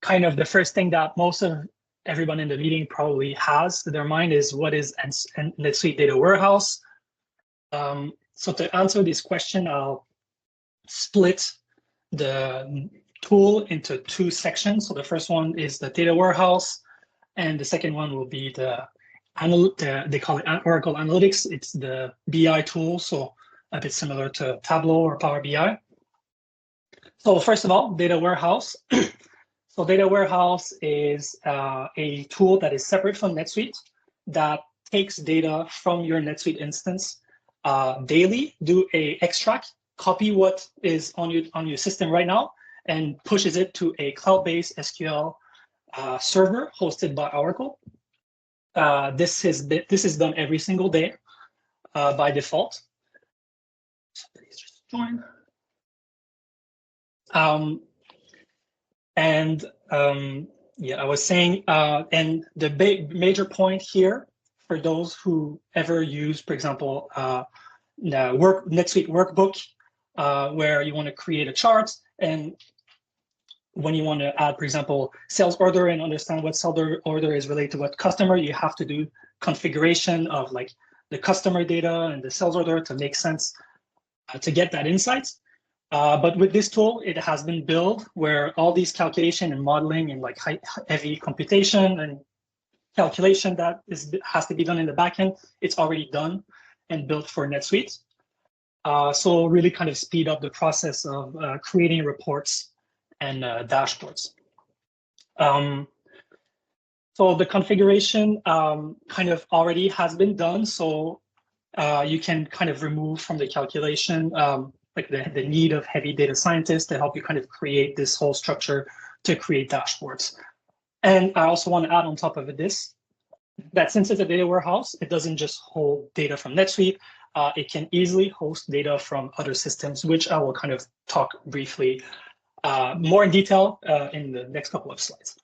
kind of the first thing that most of everyone in the meeting probably has in their mind is what is NetSuite Data Warehouse. So to answer this question, I'll split the tool into two sections. So the first one is the data warehouse, and the second one will be they call it Oracle Analytics. It's the BI tool, so a bit similar to Tableau or Power BI. So first of all, data warehouse. So data warehouse is a tool that is separate from NetSuite that takes data from your NetSuite instance daily, do a extract, copy what is on your system right now, and pushes it to a cloud-based SQL server hosted by Oracle. This is done every single day by default. Somebody's just joined. Yeah, I was saying, and the major point here for those who ever use, for example, NetSuite Workbook, where you want to create a chart, and when you want to add, for example, sales order and understand what sales order is related to what customer, you have to do configuration of like the customer data and the sales order to make sense to get that insight. But with this tool, it has been built where all these calculation and modeling and like heavy computation and calculation that has to be done in the backend, it's already done and built for NetSuite. So really kind of speed up the process of creating reports and dashboards. So the configuration kind of already has been done. So you can kind of remove from the calculation like the need of heavy data scientists to help you kind of create this whole structure to create dashboards. And I also want to add on top of it that since it's a data warehouse, it doesn't just hold data from NetSuite. It can easily host data from other systems, which I will kind of talk briefly more in detail in the next couple of slides.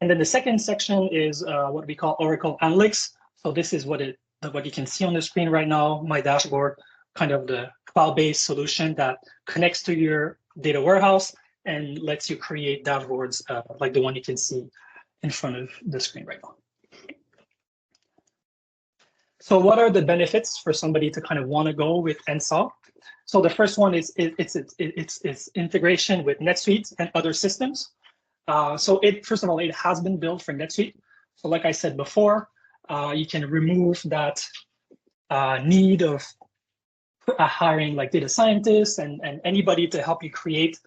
And then the second section is what we call Oracle Analytics. So this is what you can see on the screen right now, my dashboard, kind of the cloud-based solution that connects to your data warehouse and lets you create dashboards like the one you can see in front of the screen right now. So what are the benefits for somebody to kind of want to go with NSO? So the first one is its integration with NetSuite and other systems. So first of all, it has been built for NetSuite. So like I said before, you can remove that need of hiring like data scientists and anybody to help you create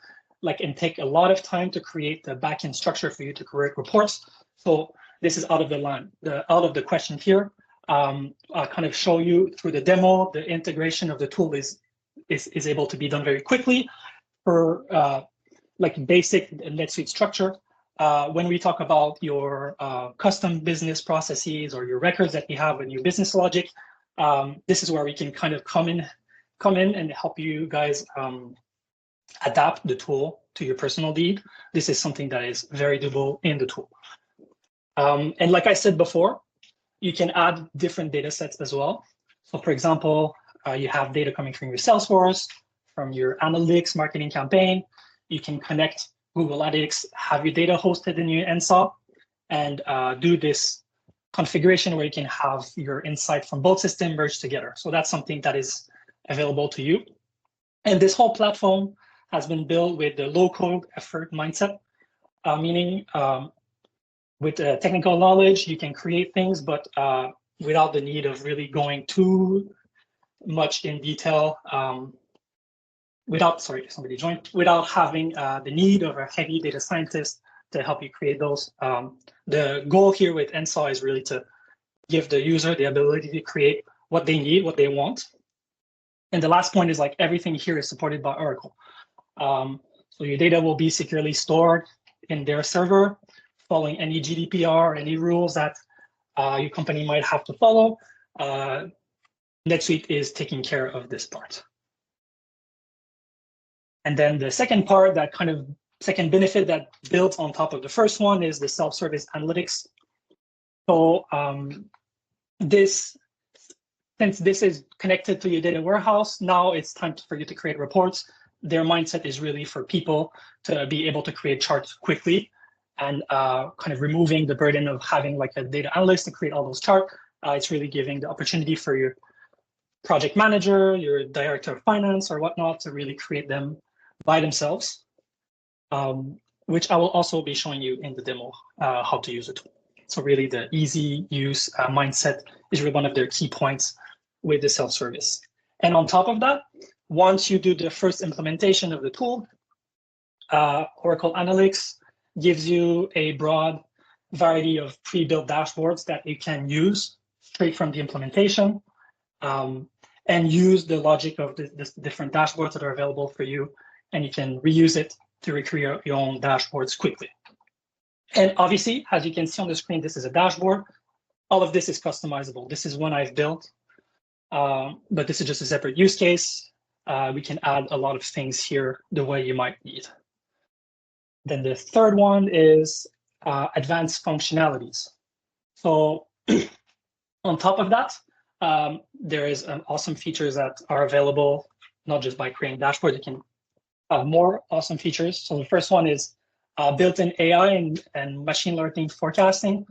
and take a lot of time to create the backend structure for you to create reports. So this is out of the question here. I'll kind of show you through the demo, the integration of the tool is able to be done very quickly for like basic NetSuite structure. When we talk about your custom business processes or your records that you have in your business logic, this is where we can kind of come in and help you guys adapt the tool to your personal need. This is something that is very doable in the tool. And like I said before, you can add different data sets as well. So for example, you have data coming from your Salesforce, from your analytics marketing campaign. You can connect Google Analytics, have your data hosted in your NSO, and do this configuration where you can have your insight from both systems merged together. So that's something that is available to you. And this whole platform has been built with the low-code effort mindset, meaning with technical knowledge, you can create things, but without the need of really going too much in detail, without having the need of a heavy data scientist to help you create those. The goal here with NSO is really to give the user the ability to create what they need, what they want. And the last point is like everything here is supported by Oracle. So your data will be securely stored in their server, following any GDPR, any rules that your company might have to follow. NetSuite is taking care of this part. And then the second part, that kind of second benefit that builds on top of the first one is the self-service analytics. So since this is connected to your data warehouse, now it's time for you to create reports. Their mindset is really for people to be able to create charts quickly and kind of removing the burden of having like a data analyst to create all those charts. It's really giving the opportunity for your project manager, your director of finance or whatnot to really create them by themselves, which I will also be showing you in the demo how to use the tool. So really the easy use mindset is really one of their key points with the self-service. And on top of that, once you do the first implementation of the tool, Oracle Analytics gives you a broad variety of pre-built dashboards that you can use straight from the implementation, and use the logic of the different dashboards that are available for you, and you can reuse it to recreate your own dashboards quickly. And obviously, as you can see on the screen, this is a dashboard. All of this is customizable. This is one I've built, but this is just a separate use case. We can add a lot of things here the way you might need. Then the third one is advanced functionalities. So on top of that, there is awesome features that are available, not just by creating dashboard, you can have more awesome features. So the first one is built-in AI and machine learning forecasting.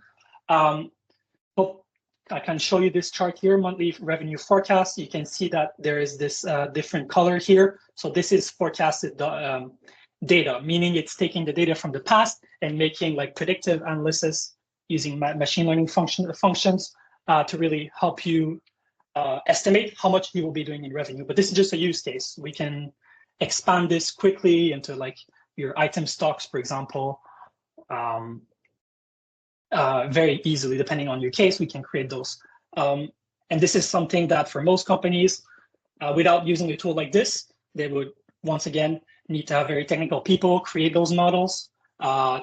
So I can show you this chart here, monthly revenue forecast. You can see that there is this different color here. So this is forecasted data, meaning it's taking the data from the past and making like predictive analysis using machine learning functions to really help you estimate how much you will be doing in revenue. But this is just a use case. We can expand this quickly into like your item stocks, for example, very easily, depending on your case, we can create those. And this is something that for most companies, without using a tool like this, they would, once again, need to have very technical people create those models.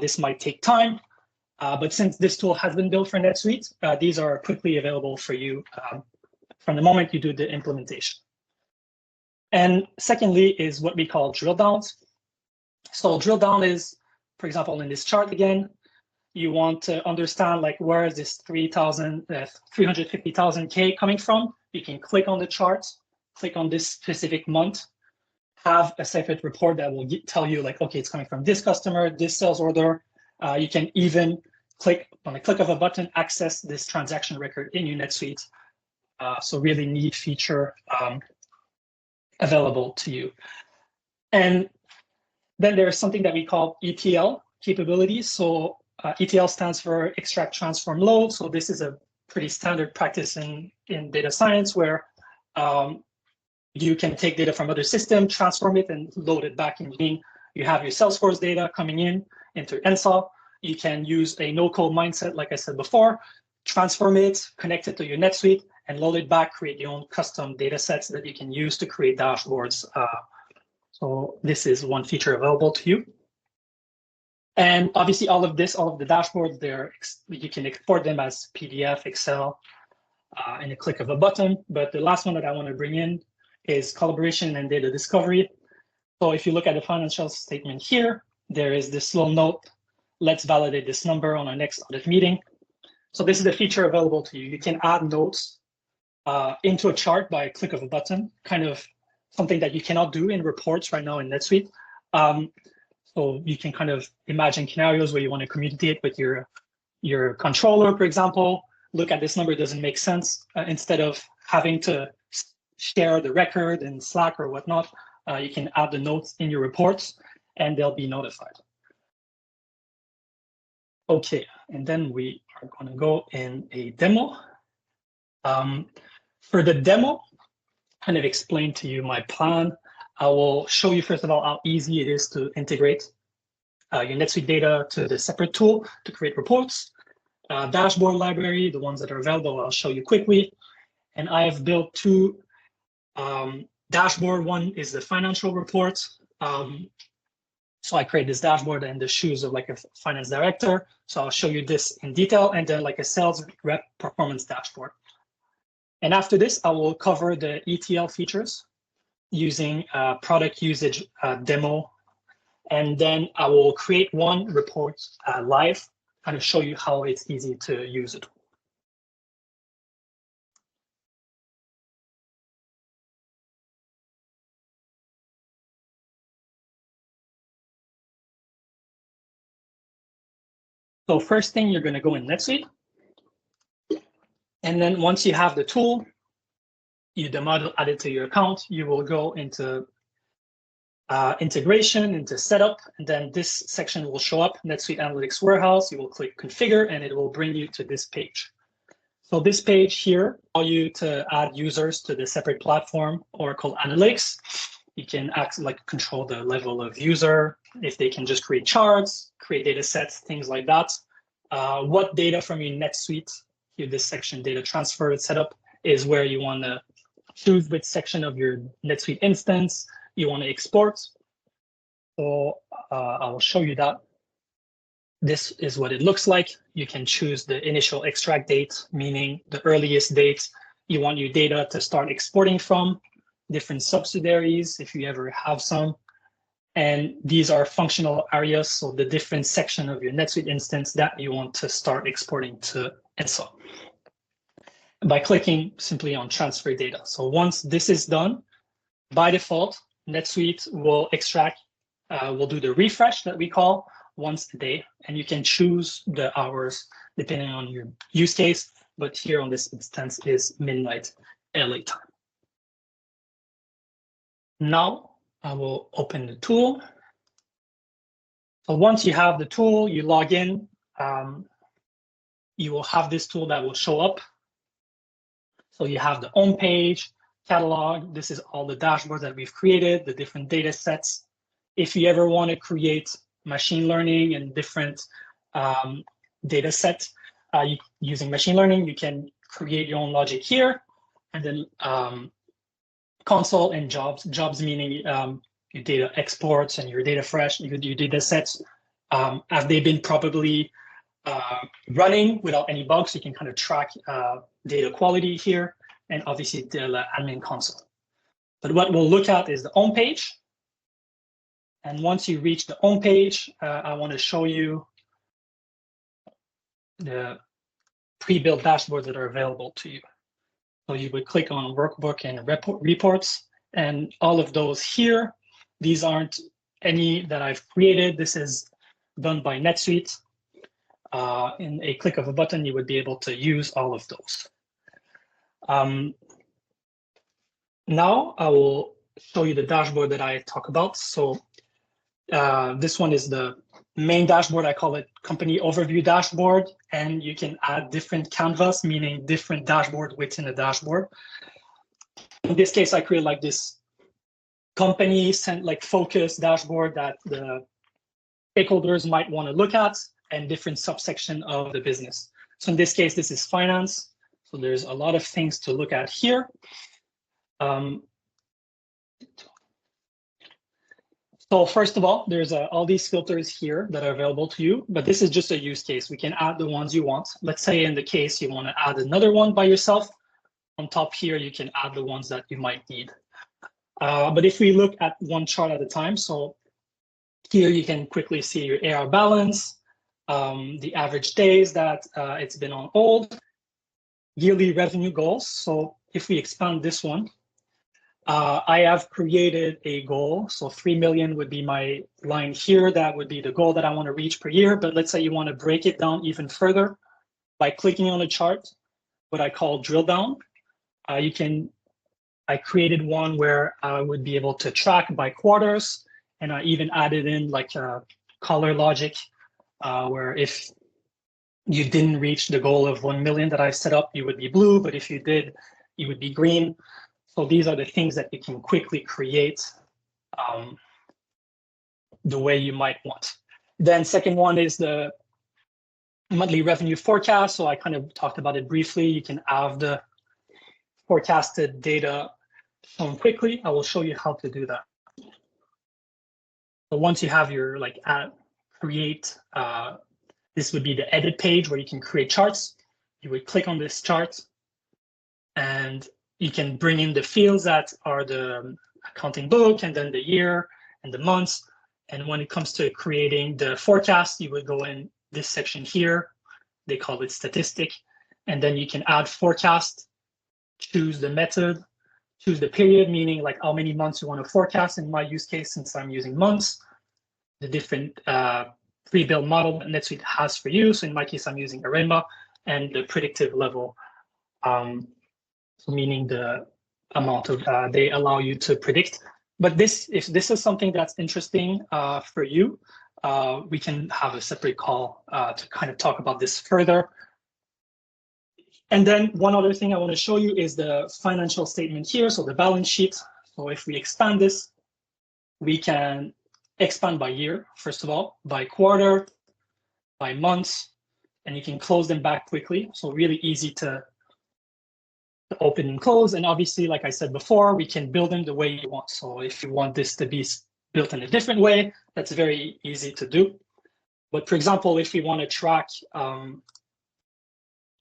This might take time, but since this tool has been built for NetSuite, these are quickly available for you from the moment you do the implementation. And secondly is what we call drill downs. So drill down is, for example, in this chart again, you want to understand like where is this 350,000 K coming from. You can click on the chart, click on this specific month, have a separate report that will tell you like, okay, it's coming from this customer, this sales order. You can even click on the click of a button, access this transaction record in your NetSuite. So really neat feature available to you. And then there's something that we call ETL capabilities. So ETL stands for extract, transform, load. So this is a pretty standard practice in data science where you can take data from other systems, transform it, and load it back in. Meaning you have your Salesforce data coming in into NSO. You can use a no-code mindset, like I said before, transform it, connect it to your NetSuite, and load it back, create your own custom data sets that you can use to create dashboards. So this is one feature available to you. And obviously all of this, all of the dashboards, you can export them as PDF, Excel, in a click of a button. But the last one that I want to bring in is collaboration and data discovery. So if you look at the financial statement here, there is this little note, let's validate this number on our next audit meeting. So this is the feature available to you. You can add notes into a chart by a click of a button, kind of something that you cannot do in reports right now in NetSuite. So you can kind of imagine scenarios where you want to communicate with your controller, for example, look at this number, it doesn't make sense. Instead of having to share the record in Slack or whatnot, you can add the notes in your reports and they'll be notified. Okay, and then we are going to go in a demo. For the demo, kind of explain to you my plan. I will show you, first of all, how easy it is to integrate your NetSuite data to the separate tool to create reports. Dashboard library, the ones that are available, I'll show you quickly. And I have built two dashboard. One is the financial report. So I create this dashboard in the shoes of like a finance director. So I'll show you this in detail, and then like a sales rep performance dashboard. And after this, I will cover the ETL features using product usage demo. And then I will create one report live, kind of show you how it's easy to use it. So first thing, you're going to go in NetSuite. And then once you have the tool, the model added to your account, you will go into integration, into setup, and then this section will show up, NetSuite Analytics Warehouse. You will click configure, and it will bring you to this page. So this page here allows you to add users to the separate platform, Oracle Analytics. You can control the level of user, if they can just create charts, create data sets, things like that. What data from your NetSuite, here this section, data transfer and setup, is where you want to choose which section of your NetSuite instance you want to export. So I will show you that. This is what it looks like. You can choose the initial extract date, meaning the earliest date you want your data to start exporting from, different subsidiaries, if you ever have some. And these are functional areas, so the different section of your NetSuite instance that you want to start exporting to NSO. By clicking simply on transfer data. So once this is done, by default, NetSuite will extract, will do the refresh that we call once a day, and you can choose the hours depending on your use case, but here on this instance is midnight LA time. Now I will open the tool. So once you have the tool, you log in, you will have this tool that will show up. So you have the home page, catalog. This is all the dashboards that we've created, the different data sets. If you ever want to create machine learning and different data sets using machine learning, you can create your own logic here. And then console and jobs meaning your data exports and your data fresh, your data sets. Have they been probably running without any bugs? You can kind of track data quality here, and obviously the admin console. But what we'll look at is the home page. And once you reach the home page, I want to show you the pre-built dashboards that are available to you. So you would click on Workbook and reports, and all of those here. These aren't any that I've created. This is done by NetSuite. In a click of a button, you would be able to use all of those. Now I will show you the dashboard that I talk about. So this one is the main dashboard. I call it company overview dashboard, and you can add different canvas, meaning different dashboard within a dashboard. In this case, I create like this company focus dashboard that the stakeholders might want to look at, and different subsection of the business. So in this case, this is finance. So there's a lot of things to look at here. So first of all, there's all these filters here that are available to you, but this is just a use case. We can add the ones you want. Let's say in the case you want to add another one by yourself. On top here, you can add the ones that you might need. But if we look at one chart at a time, so here you can quickly see your AR balance, the average days that it's been on hold, yearly revenue goals. So if we expand this one, I have created a goal. So 3 million would be my line here. That would be the goal that I want to reach per year. But let's say you want to break it down even further by clicking on a chart, what I call drill down. I created one where I would be able to track by quarters, and I even added in like a color logic where if you didn't reach the goal of 1 million that I set up, you would be blue, but if you did, you would be green. So these are the things that you can quickly create the way you might want. Then second one is the monthly revenue forecast. So I kind of talked about it briefly. You can have the forecasted data shown quickly. I will show you how to do that. So once you have your create, this would be the edit page where you can create charts. You would click on this chart, and you can bring in the fields that are the accounting book, and then the year and the months. And when it comes to creating the forecast, you would go in this section here. They call it statistic. And then you can add forecast, choose the method, choose the period, meaning like how many months you want to forecast. In my use case, since I'm using months, the different pre-built model that NetSuite has for you. So in my case, I'm using Arimba and the predictive level, meaning the amount of they allow you to predict. But if this is something that's interesting for you, we can have a separate call to kind of talk about this further. And then one other thing I want to show you is the financial statement here, so the balance sheet. So if we expand this, we can expand by year, first of all, by quarter, by months, and you can close them back quickly. So really easy to open and close. And obviously, like I said before, we can build them the way you want. So if you want this to be built in a different way, that's very easy to do. But for example, if we want to track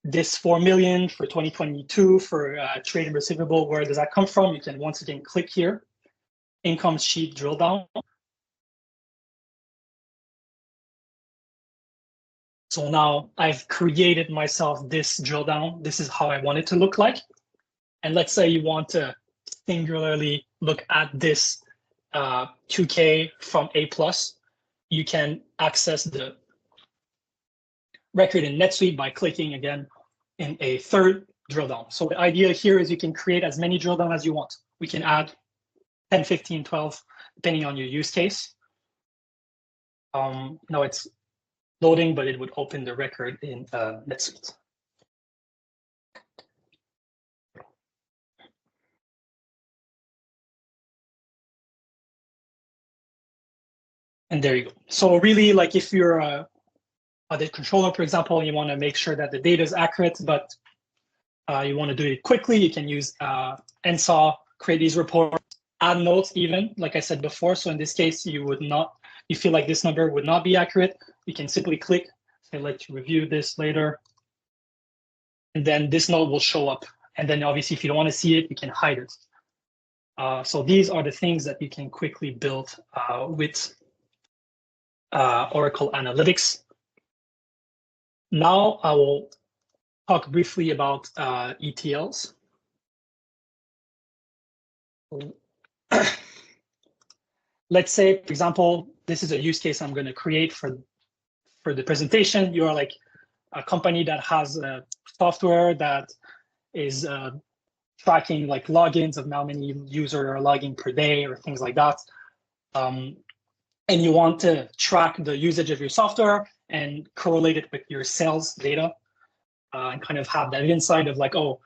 this 4 million for 2022 for trade and receivable, where does that come from? You can once again click here, income sheet drill down. So now I've created myself this drill down. This is how I want it to look like. And let's say you want to singularly look at this 2K from A+, you can access the record in NetSuite by clicking again in a third drill down. So the idea here is you can create as many drill down as you want. We can add 10, 15, 12, depending on your use case. Now it's loading, but it would open the record in NetSuite. And there you go. So really, like if you're a audit controller, for example, and you want to make sure that the data is accurate, but you want to do it quickly, you can use NSAW, create these reports, add notes even, like I said before. So in this case, you feel like this number would not be accurate, you can simply click, say, I'd like to review this later. And then this note will show up. And then obviously, if you don't want to see it, you can hide it. So these are the things that you can quickly build with Oracle Analytics. Now I will talk briefly about ETLs. Let's say, for example, this is a use case I'm going to create for the presentation. You are like a company that has a software that is tracking like logins of how many users are logging per day or things like that. And you want to track the usage of your software and correlate it with your sales data and kind of have that insight of like, oh,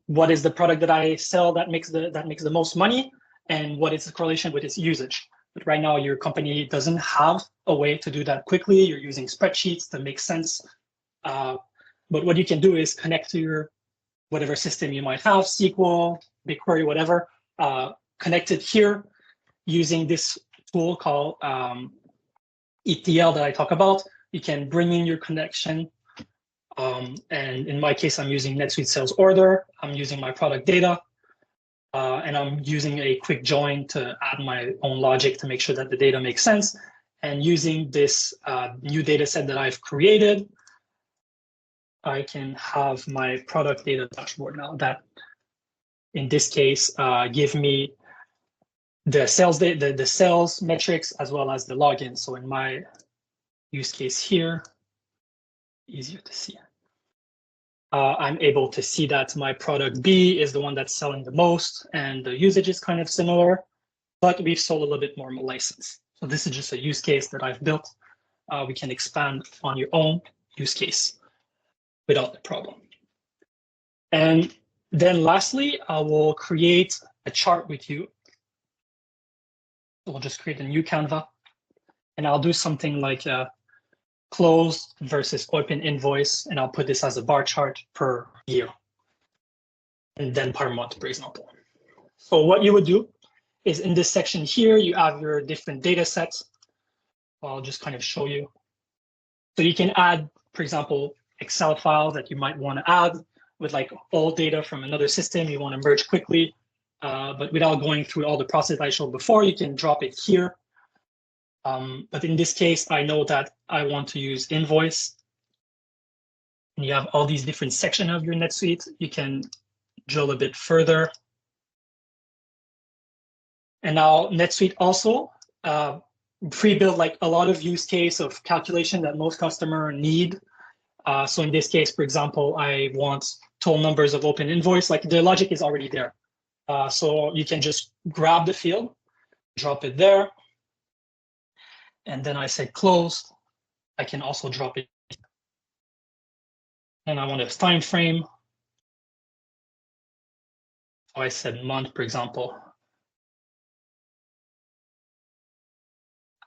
what is the product that I sell that makes the most money, and what is the correlation with its usage. But right now, your company doesn't have a way to do that quickly. You're using spreadsheets to make sense. But what you can do is connect to your whatever system you might have, SQL, BigQuery, whatever, connect it here using this tool called ETL that I talk about. You can bring in your connection. And in my case, I'm using NetSuite Sales Order. I'm using my product data. And I'm using a quick join to add my own logic to make sure that the data makes sense. And using this new data set that I've created, I can have my product data dashboard now that, in this case, give me the sales data, the sales metrics, as well as the login. So in my use case here, easier to see. I'm able to see that my product B is the one that's selling the most, and the usage is kind of similar, but we've sold a little bit more license. So this is just a use case that I've built. We can expand on your own use case without the problem. And then lastly, I will create a chart with you. We'll just create a new Canva, and I'll do something like closed versus open invoice, and I'll put this as a bar chart per year, and then per month, for example. So what you would do is in this section here, you have your different data sets. I'll just kind of show you. So you can add, for example, Excel files that you might want to add with like all data from another system you want to merge quickly, but without going through all the process I showed before, you can drop it here. But in this case, I know that I want to use invoice. And you have all these different sections of your NetSuite. You can drill a bit further. And now NetSuite also pre-built like a lot of use case of calculation that most customer need. So in this case, for example, I want total numbers of open invoice, like the logic is already there. So you can just grab the field, drop it there. And then I say closed. I can also drop it. And I want a time frame. So I said month, for example.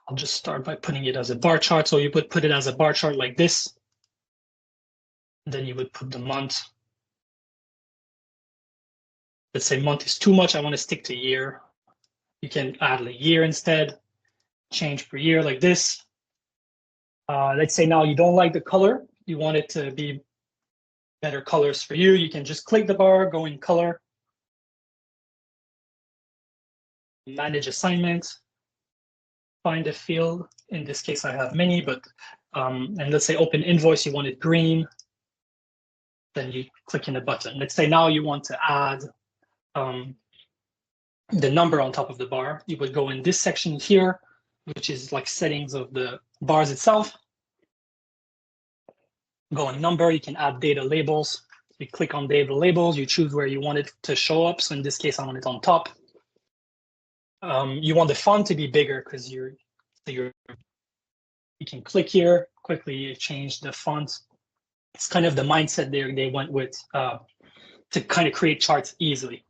I'll just start by putting it as a bar chart. So you would put it as a bar chart like this. Then you would put the month. Let's say month is too much. I want to stick to year. You can add a year instead. Change per year like this. Let's say now you don't like the color. You want it to be better colors for you. You can just click the bar, go in color. Manage assignment. Find a field. In this case, I have many, but and let's say open invoice, you want it green. Then you click in the button. Let's say now you want to add the number on top of the bar. You would go in this section here, which is like settings of the bars itself. Go in number, you can add data labels. You click on data labels, you choose where you want it to show up. So in this case, I want it on top. You want the font to be bigger because you can click here, quickly change the font. It's kind of the mindset there they went with to kind of create charts easily.